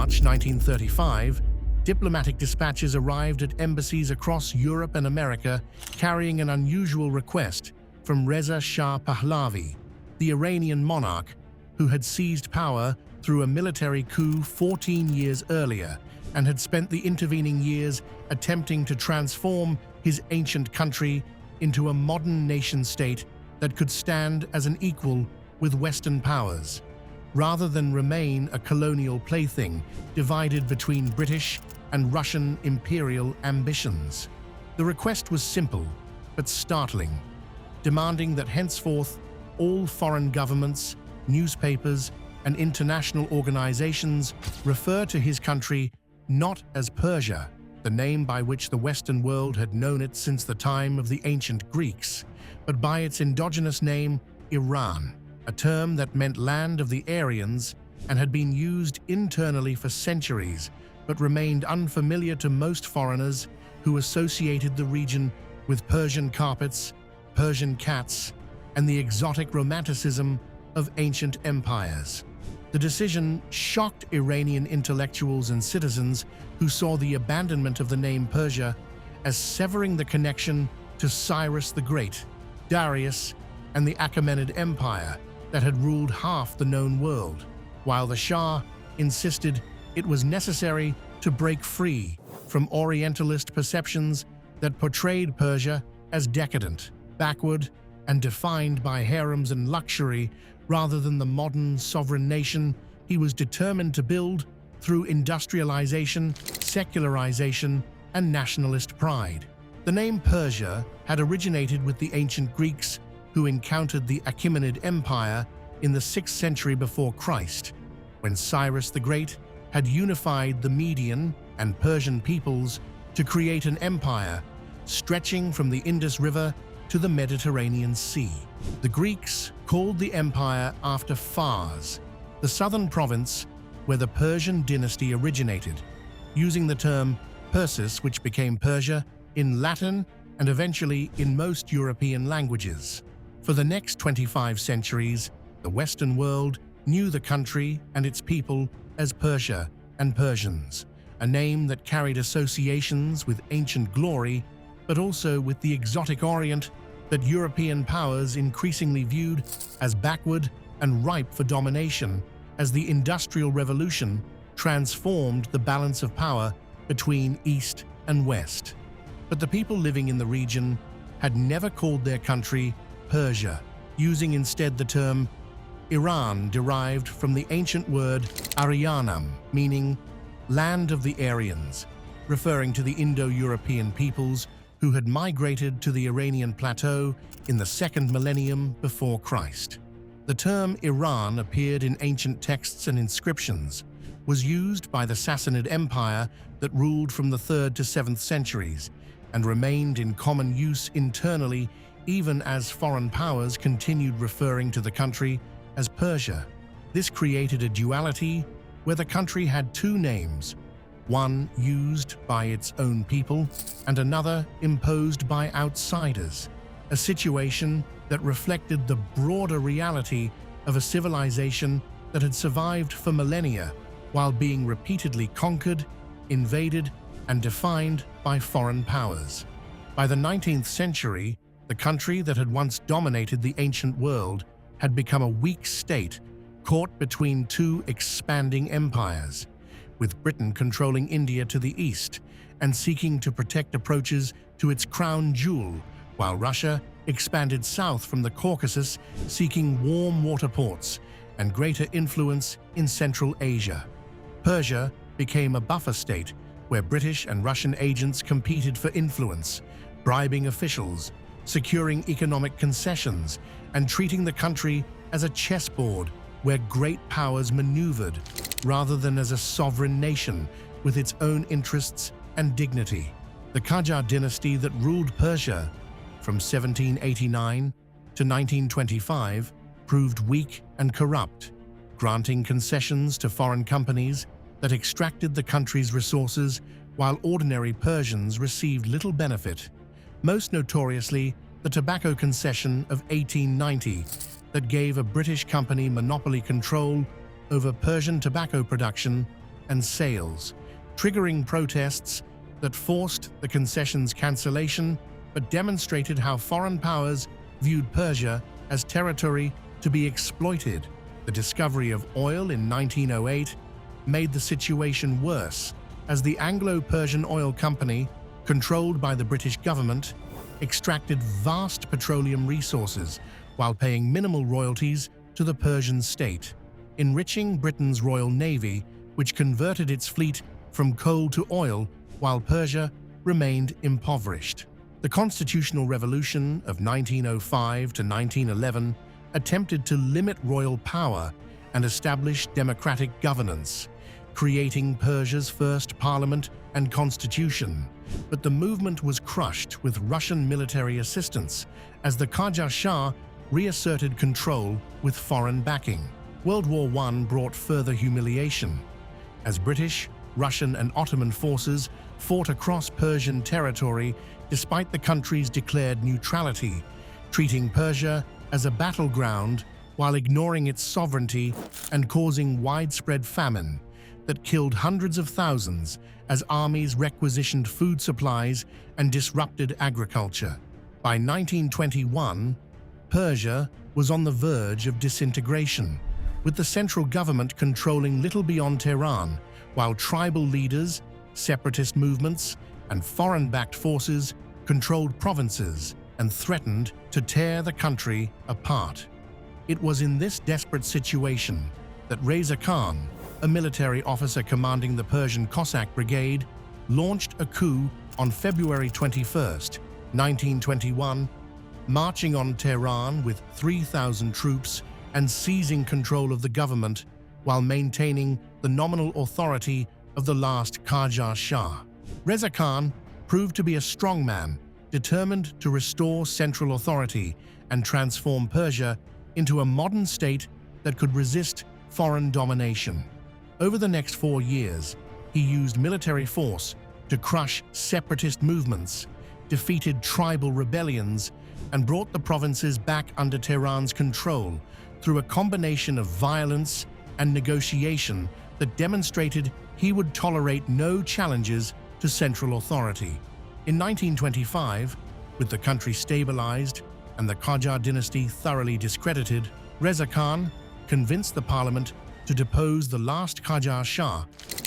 March 1935, diplomatic dispatches arrived at embassies across Europe and America carrying an unusual request from Reza Shah Pahlavi, the Iranian monarch who had seized power through a military coup 14 years earlier and had spent the intervening years attempting to transform his ancient country into a modern nation-state that could stand as an equal with Western powers, rather than remain a colonial plaything divided between British and Russian imperial ambitions. The request was simple but startling, demanding that henceforth all foreign governments, newspapers, and international organizations refer to his country not as Persia, the name by which the Western world had known it since the time of the ancient Greeks, but by its endogenous name, Iran, a term that meant land of the Aryans and had been used internally for centuries, but remained unfamiliar to most foreigners who associated the region with Persian carpets, Persian cats, and the exotic romanticism of ancient empires. The decision shocked Iranian intellectuals and citizens who saw the abandonment of the name Persia as severing the connection to Cyrus the Great, Darius, and the Achaemenid Empire that had ruled half the known world, while the Shah insisted it was necessary to break free from Orientalist perceptions that portrayed Persia as decadent, backward, and defined by harems and luxury rather than the modern sovereign nation he was determined to build through industrialization, secularization, and nationalist pride. The name Persia had originated with the ancient Greeks who encountered the Achaemenid Empire in the 6th century before Christ, when Cyrus the Great had unified the Median and Persian peoples to create an empire stretching from the Indus River to the Mediterranean Sea. The Greeks called the empire after Fars, the southern province where the Persian dynasty originated, using the term Persis, which became Persia, in Latin and eventually in most European languages. For the next 25 centuries, the Western world knew the country and its people as Persia and Persians, a name that carried associations with ancient glory, but also with the exotic Orient that European powers increasingly viewed as backward and ripe for domination as the Industrial Revolution transformed the balance of power between East and West. But the people living in the region had never called their country Persia, using instead the term Iran, derived from the ancient word Aryanam, meaning land of the Aryans, referring to the Indo-European peoples who had migrated to the Iranian plateau in the 2nd millennium before Christ. The term Iran appeared in ancient texts and inscriptions, was used by the Sassanid Empire that ruled from the 3rd to 7th centuries, and remained in common use internally even as foreign powers continued referring to the country as Persia. This created a duality where the country had two names, one used by its own people and another imposed by outsiders, a situation that reflected the broader reality of a civilization that had survived for millennia while being repeatedly conquered, invaded, and defined by foreign powers. By the 19th century, the country that had once dominated the ancient world had become a weak state caught between two expanding empires, with Britain controlling India to the east and seeking to protect approaches to its crown jewel, while Russia expanded south from the Caucasus seeking warm water ports and greater influence in Central Asia. Persia became a buffer state where British and Russian agents competed for influence, bribing officials, securing economic concessions, and treating the country as a chessboard where great powers maneuvered rather than as a sovereign nation with its own interests and dignity. The Qajar dynasty that ruled Persia from 1789 to 1925 proved weak and corrupt, granting concessions to foreign companies that extracted the country's resources while ordinary Persians received little benefit, most notoriously the tobacco concession of 1890 that gave a British company monopoly control over Persian tobacco production and sales, triggering protests that forced the concessions' cancellation but demonstrated how foreign powers viewed Persia as territory to be exploited. The discovery of oil in 1908 made the situation worse, as the Anglo-Persian Oil Company, controlled by the British government, extracted vast petroleum resources while paying minimal royalties to the Persian state, enriching Britain's Royal Navy, which converted its fleet from coal to oil while Persia remained impoverished. The Constitutional Revolution of 1905 to 1911 attempted to limit royal power and establish democratic governance, creating Persia's first parliament and constitution. But the movement was crushed with Russian military assistance as the Qajar Shah reasserted control with foreign backing. World War I brought further humiliation, as British, Russian and Ottoman forces fought across Persian territory despite the country's declared neutrality, treating Persia as a battleground while ignoring its sovereignty and causing widespread famine that killed hundreds of thousands as armies requisitioned food supplies and disrupted agriculture. By 1921, Persia was on the verge of disintegration, with the central government controlling little beyond Tehran, while tribal leaders, separatist movements, and foreign-backed forces controlled provinces and threatened to tear the country apart. It was in this desperate situation that Reza Khan, a military officer commanding the Persian Cossack Brigade, launched a coup on February 21, 1921, marching on Tehran with 3,000 troops and seizing control of the government while maintaining the nominal authority of the last Qajar Shah. Reza Khan proved to be a strong man, determined to restore central authority and transform Persia into a modern state that could resist foreign domination. Over the next 4 years, he used military force to crush separatist movements, defeated tribal rebellions, and brought the provinces back under Tehran's control through a combination of violence and negotiation that demonstrated he would tolerate no challenges to central authority. In 1925, with the country stabilized and the Qajar dynasty thoroughly discredited, Reza Khan convinced the parliament to depose the last Qajar Shah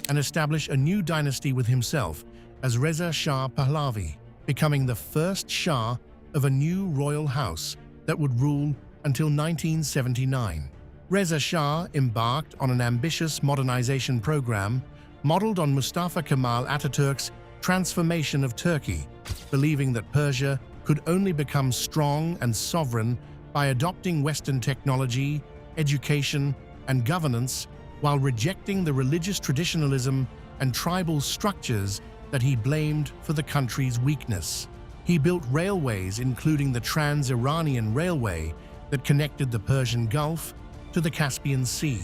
and establish a new dynasty with himself as Reza Shah Pahlavi, becoming the first Shah of a new royal house that would rule until 1979. Reza Shah embarked on an ambitious modernization program modeled on Mustafa Kemal Ataturk's transformation of Turkey, believing that Persia could only become strong and sovereign by adopting Western technology, education, and governance, while rejecting the religious traditionalism and tribal structures that he blamed for the country's weakness. He built railways, including the Trans-Iranian Railway that connected the Persian Gulf to the Caspian Sea,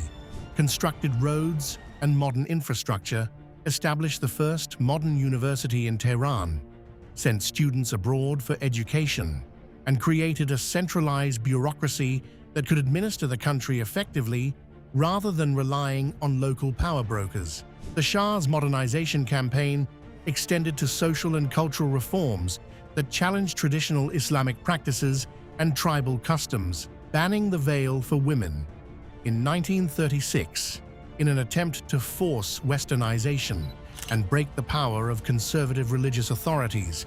constructed roads and modern infrastructure, established the first modern university in Tehran, sent students abroad for education, and created a centralized bureaucracy that could administer the country effectively rather than relying on local power brokers. The Shah's modernization campaign extended to social and cultural reforms that challenged traditional Islamic practices and tribal customs, banning the veil for women. In 1936, in an attempt to force Westernization and break the power of conservative religious authorities,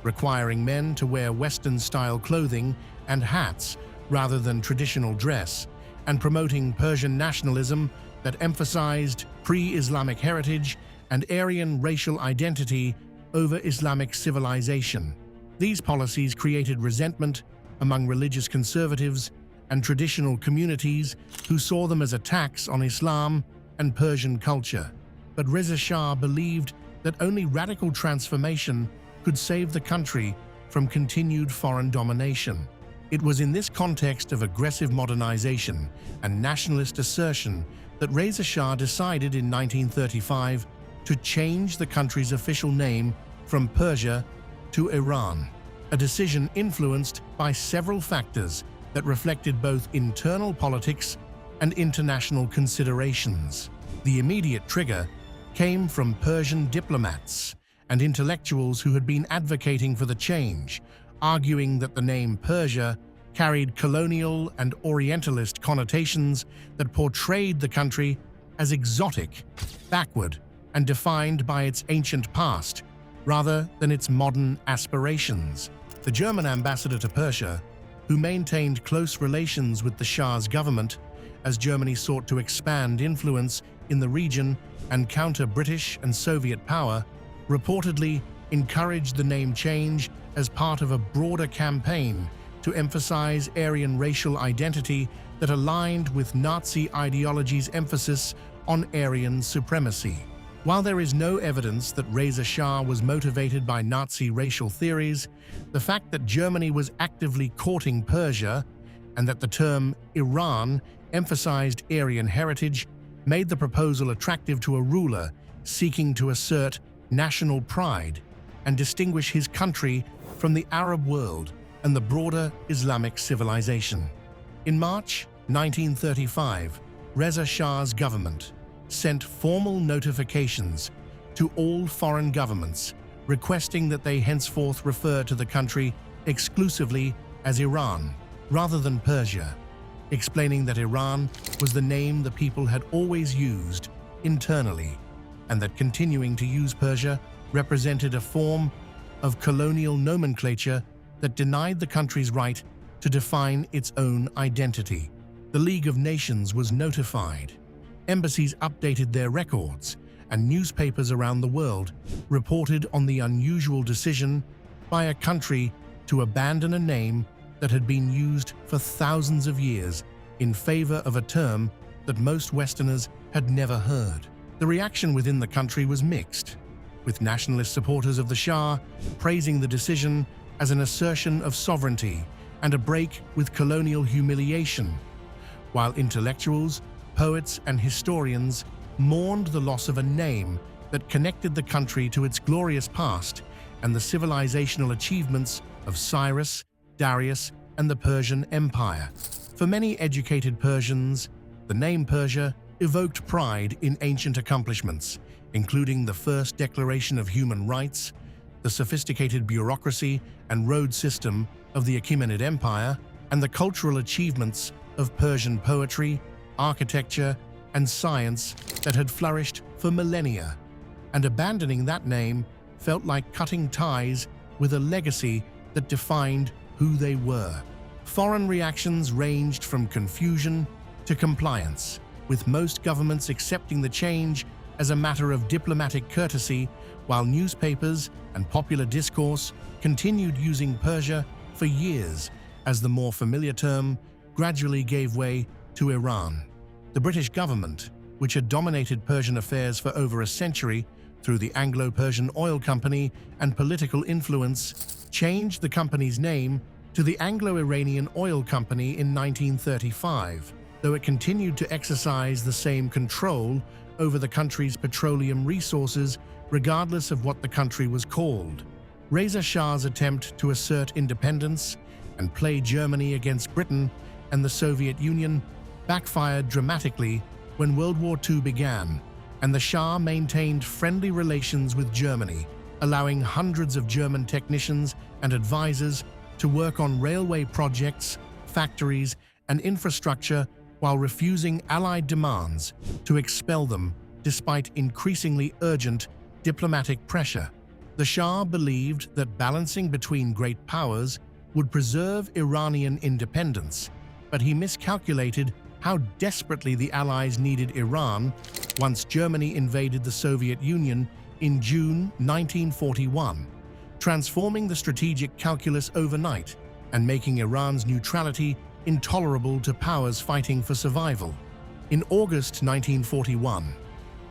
requiring men to wear Western-style clothing and hats rather than traditional dress, and promoting Persian nationalism that emphasized pre-Islamic heritage and Aryan racial identity over Islamic civilization. These policies created resentment among religious conservatives and traditional communities who saw them as attacks on Islam and Persian culture. But Reza Shah believed that only radical transformation could save the country from continued foreign domination. It was in this context of aggressive modernization and nationalist assertion that Reza Shah decided in 1935 to change the country's official name from Persia to Iran, a decision influenced by several factors that reflected both internal politics and international considerations. The immediate trigger came from Persian diplomats and intellectuals who had been advocating for the change, arguing that the name Persia carried colonial and Orientalist connotations that portrayed the country as exotic, backward, and defined by its ancient past, rather than its modern aspirations. The German ambassador to Persia, who maintained close relations with the Shah's government as Germany sought to expand influence in the region and counter British and Soviet power, reportedly encouraged the name change as part of a broader campaign to emphasize Aryan racial identity that aligned with Nazi ideology's emphasis on Aryan supremacy. While there is no evidence that Reza Shah was motivated by Nazi racial theories, the fact that Germany was actively courting Persia and that the term Iran emphasized Aryan heritage made the proposal attractive to a ruler seeking to assert national pride and distinguish his country from the Arab world and the broader Islamic civilization. In March 1935, Reza Shah's government sent formal notifications to all foreign governments requesting that they henceforth refer to the country exclusively as Iran rather than Persia, explaining that Iran was the name the people had always used internally and that continuing to use Persia represented a form of colonial nomenclature that denied the country's right to define its own identity. The League of Nations was notified. Embassies updated their records, and newspapers around the world reported on the unusual decision by a country to abandon a name that had been used for thousands of years in favor of a term that most Westerners had never heard. The reaction within the country was mixed, with nationalist supporters of the Shah praising the decision as an assertion of sovereignty and a break with colonial humiliation, while intellectuals, poets, and historians mourned the loss of a name that connected the country to its glorious past and the civilizational achievements of Cyrus, Darius, and the Persian Empire. For many educated Persians, the name Persia evoked pride in ancient accomplishments, including the first declaration of human rights, the sophisticated bureaucracy and road system of the Achaemenid Empire, and the cultural achievements of Persian poetry, architecture, and science that had flourished for millennia. And abandoning that name felt like cutting ties with a legacy that defined who they were. Foreign reactions ranged from confusion to compliance, with most governments accepting the change as a matter of diplomatic courtesy, while newspapers and popular discourse continued using Persia for years as the more familiar term gradually gave way to Iran. The British government, which had dominated Persian affairs for over a century through the Anglo-Persian Oil Company and political influence, changed the company's name to the Anglo-Iranian Oil Company in 1935, though it continued to exercise the same control over the country's petroleum resources regardless of what the country was called. Reza Shah's attempt to assert independence and play Germany against Britain and the Soviet Union backfired dramatically when World War II began, and the Shah maintained friendly relations with Germany, allowing hundreds of German technicians and advisors to work on railway projects, factories, and infrastructure while refusing Allied demands to expel them despite increasingly urgent diplomatic pressure. The Shah believed that balancing between great powers would preserve Iranian independence, but he miscalculated how desperately the Allies needed Iran once Germany invaded the Soviet Union in June 1941, transforming the strategic calculus overnight and making Iran's neutrality intolerable to powers fighting for survival. In August 1941,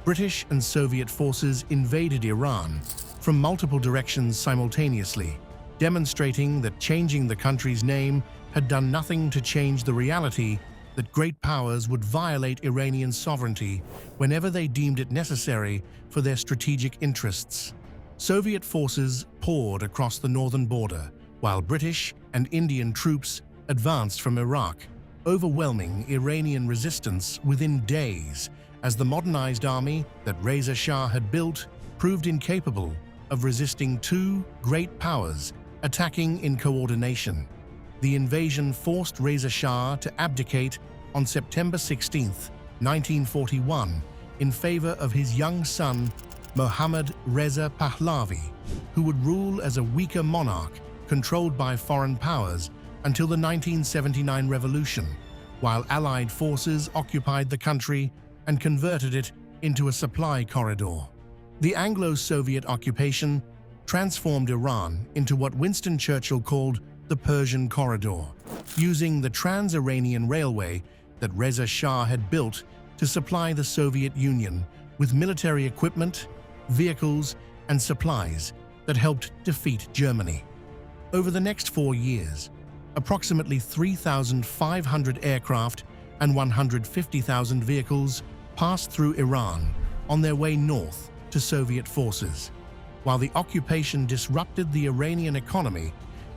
British and Soviet forces invaded Iran from multiple directions simultaneously, demonstrating that changing the country's name had done nothing to change the reality that great powers would violate Iranian sovereignty whenever they deemed it necessary for their strategic interests. Soviet forces poured across the northern border, while British and Indian troops advanced from Iraq, overwhelming Iranian resistance within days as the modernized army that Reza Shah had built proved incapable of resisting two great powers attacking in coordination. The invasion forced Reza Shah to abdicate on September 16, 1941, in favor of his young son, Mohammad Reza Pahlavi, who would rule as a weaker monarch controlled by foreign powers until the 1979 revolution, while Allied forces occupied the country and converted it into a supply corridor. The Anglo-Soviet occupation transformed Iran into what Winston Churchill called the Persian corridor, using the Trans-Iranian Railway that Reza Shah had built to supply the Soviet Union with military equipment, vehicles, and supplies that helped defeat Germany. Over the next 4 years, approximately 3,500 aircraft and 150,000 vehicles passed through Iran on their way north to Soviet forces, while the occupation disrupted the Iranian economy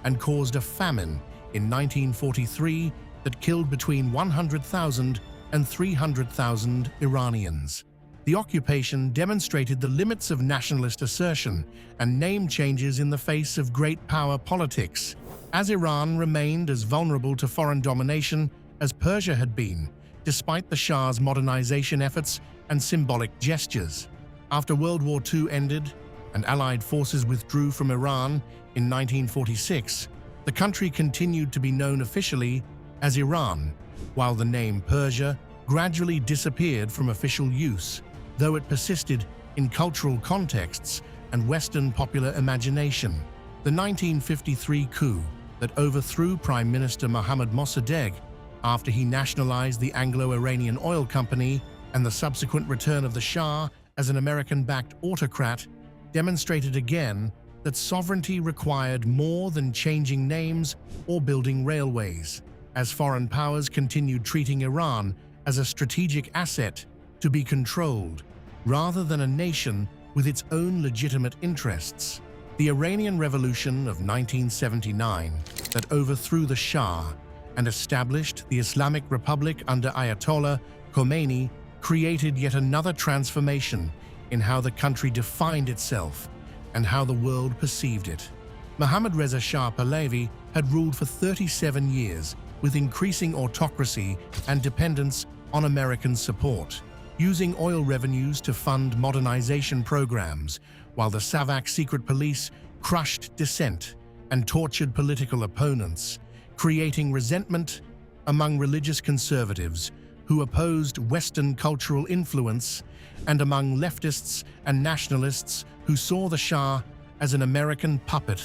and caused a famine in 1943 that killed between 100,000 and 300,000 Iranians. The occupation demonstrated the limits of nationalist assertion and name changes in the face of great power politics, as Iran remained as vulnerable to foreign domination as Persia had been, despite the Shah's modernization efforts and symbolic gestures. After World War II ended and Allied forces withdrew from Iran in 1946, the country continued to be known officially as Iran, while the name Persia gradually disappeared from official use, though it persisted in cultural contexts and Western popular imagination. The 1953 coup that overthrew Prime Minister Mohammad Mossadegh after he nationalized the Anglo-Iranian Oil Company and the subsequent return of the Shah as an American-backed autocrat demonstrated again that sovereignty required more than changing names or building railways, as foreign powers continued treating Iran as a strategic asset to be controlled, rather than a nation with its own legitimate interests. The Iranian Revolution of 1979 that overthrew the Shah and established the Islamic Republic under Ayatollah Khomeini created yet another transformation in how the country defined itself and how the world perceived it. Mohammad Reza Shah Pahlavi had ruled for 37 years with increasing autocracy and dependence on American support, using oil revenues to fund modernization programs, while the Savak secret police crushed dissent and tortured political opponents, creating resentment among religious conservatives who opposed Western cultural influence and among leftists and nationalists who saw the Shah as an American puppet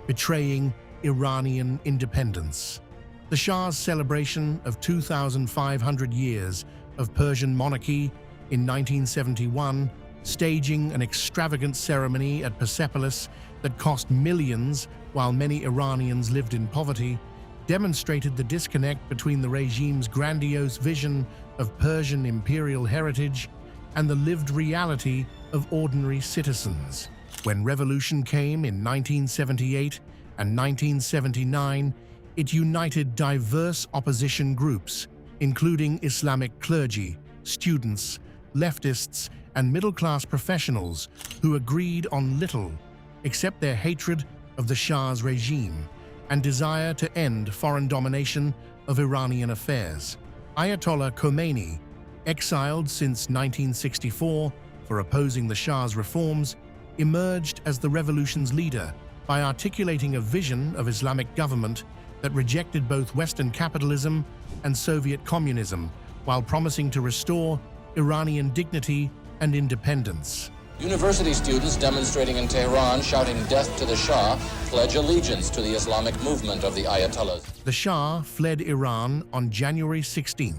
betraying Iranian independence. The Shah's celebration of 2,500 years of Persian monarchy in 1971, staging an extravagant ceremony at Persepolis that cost millions while many Iranians lived in poverty, demonstrated the disconnect between the regime's grandiose vision of Persian imperial heritage and the lived reality of ordinary citizens. When revolution came in 1978 and 1979, it united diverse opposition groups, including Islamic clergy, students, leftists, and middle-class professionals who agreed on little except their hatred of the Shah's regime and desire to end foreign domination of Iranian affairs. Ayatollah Khomeini, exiled since 1964 for opposing the Shah's reforms, emerged as the revolution's leader by articulating a vision of Islamic government that rejected both Western capitalism and Soviet communism, while promising to restore Iranian dignity and independence. University students demonstrating in Tehran shouting "Death to the Shah" pledge allegiance to the Islamic movement of the Ayatollahs. The Shah fled Iran on January 16,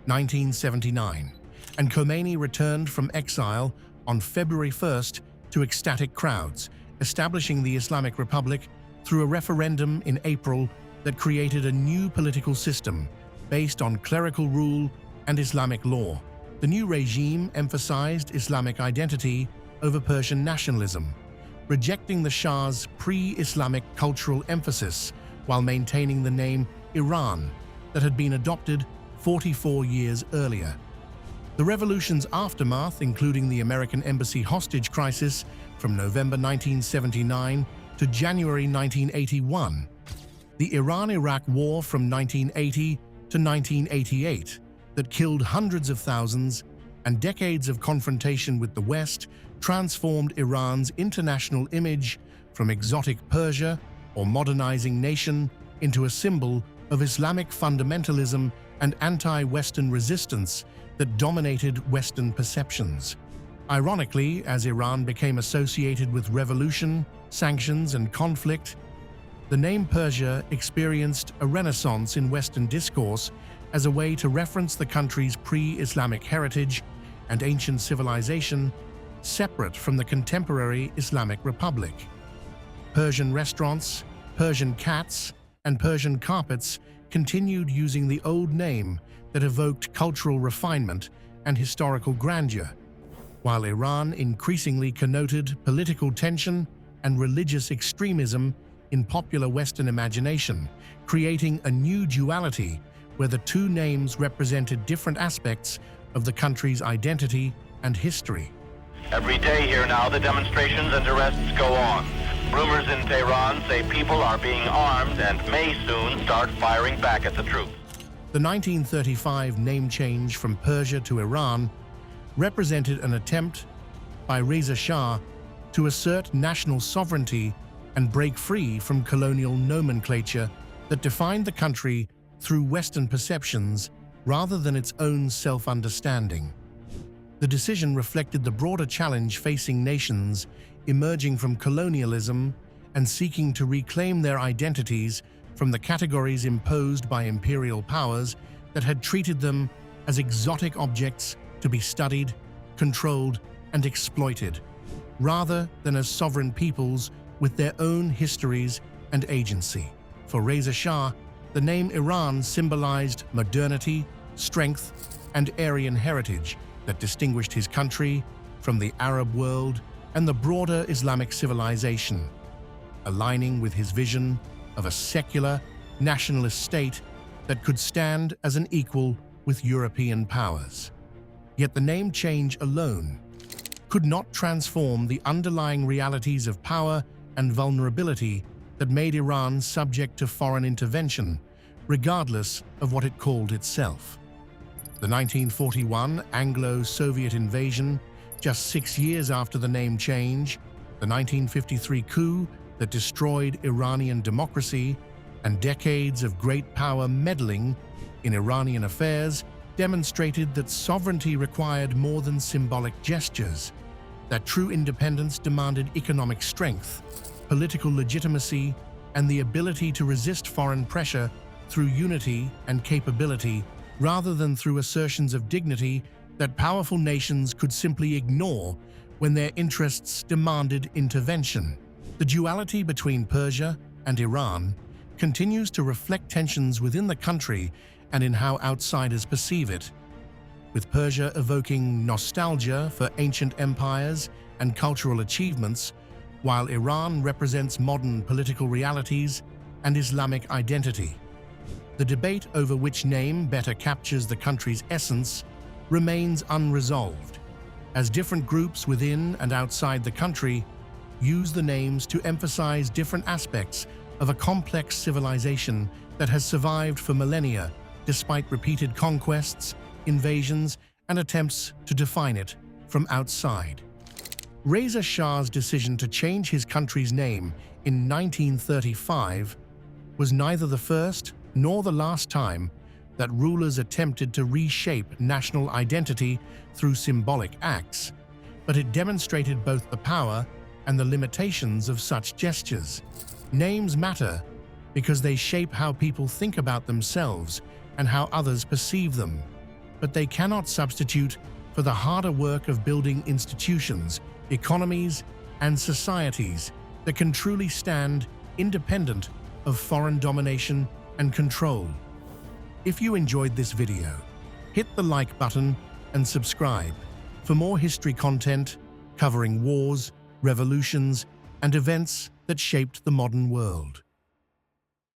1979, and Khomeini returned from exile on February 1 to ecstatic crowds, establishing the Islamic Republic through a referendum in April that created a new political system based on clerical rule and Islamic law. The new regime emphasized Islamic identity over Persian nationalism, rejecting the Shah's pre-Islamic cultural emphasis while maintaining the name Iran that had been adopted 44 years earlier. The revolution's aftermath, including the American embassy hostage crisis from November 1979 to January 1981, the Iran-Iraq War from 1980 to 1988 that killed hundreds of thousands, and decades of confrontation with the West transformed Iran's international image from exotic Persia or modernizing nation into a symbol of Islamic fundamentalism and anti-Western resistance that dominated Western perceptions. Ironically, as Iran became associated with revolution, sanctions, and conflict, the name Persia experienced a renaissance in Western discourse as a way to reference the country's pre-Islamic heritage and ancient civilization, separate from the contemporary Islamic Republic. Persian restaurants, Persian cats, and Persian carpets continued using the old name that evoked cultural refinement and historical grandeur, while Iran increasingly connoted political tension and religious extremism in popular Western imagination, creating a new duality where the two names represented different aspects of the country's identity and history. Every day here now, the demonstrations and arrests go on. Rumors in Tehran say people are being armed and may soon start firing back at the troops. The 1935 name change from Persia to Iran represented an attempt by Reza Shah to assert national sovereignty and break free from colonial nomenclature that defined the country through Western perceptions rather than its own self-understanding. The decision reflected the broader challenge facing nations emerging from colonialism and seeking to reclaim their identities from the categories imposed by imperial powers that had treated them as exotic objects to be studied, controlled, and exploited, rather than as sovereign peoples with their own histories and agency. For Reza Shah, the name Iran symbolized modernity, strength, and Aryan heritage that distinguished his country from the Arab world and the broader Islamic civilization, aligning with his vision of a secular, nationalist state that could stand as an equal with European powers. Yet the name change alone could not transform the underlying realities of power and vulnerability that made Iran subject to foreign intervention, regardless of what it called itself. The 1941 Anglo-Soviet invasion, just 6 years after the name change, the 1953 coup that destroyed Iranian democracy, and decades of great power meddling in Iranian affairs demonstrated that sovereignty required more than symbolic gestures, that true independence demanded economic strength, political legitimacy, and the ability to resist foreign pressure through unity and capability rather than through assertions of dignity that powerful nations could simply ignore when their interests demanded intervention. The duality between Persia and Iran continues to reflect tensions within the country and in how outsiders perceive it, with Persia evoking nostalgia for ancient empires and cultural achievements, while Iran represents modern political realities and Islamic identity. The debate over which name better captures the country's essence remains unresolved, as different groups within and outside the country use the names to emphasize different aspects of a complex civilization that has survived for millennia despite repeated conquests, invasions, and attempts to define it from outside. Reza Shah's decision to change his country's name in 1935 was neither the first nor the last time that rulers attempted to reshape national identity through symbolic acts, but it demonstrated both the power and the limitations of such gestures. Names matter because they shape how people think about themselves and how others perceive them, but they cannot substitute for the harder work of building institutions, economies, and societies that can truly stand independent of foreign domination and control. If you enjoyed this video, hit the like button and subscribe for more history content covering wars, revolutions, and events that shaped the modern world.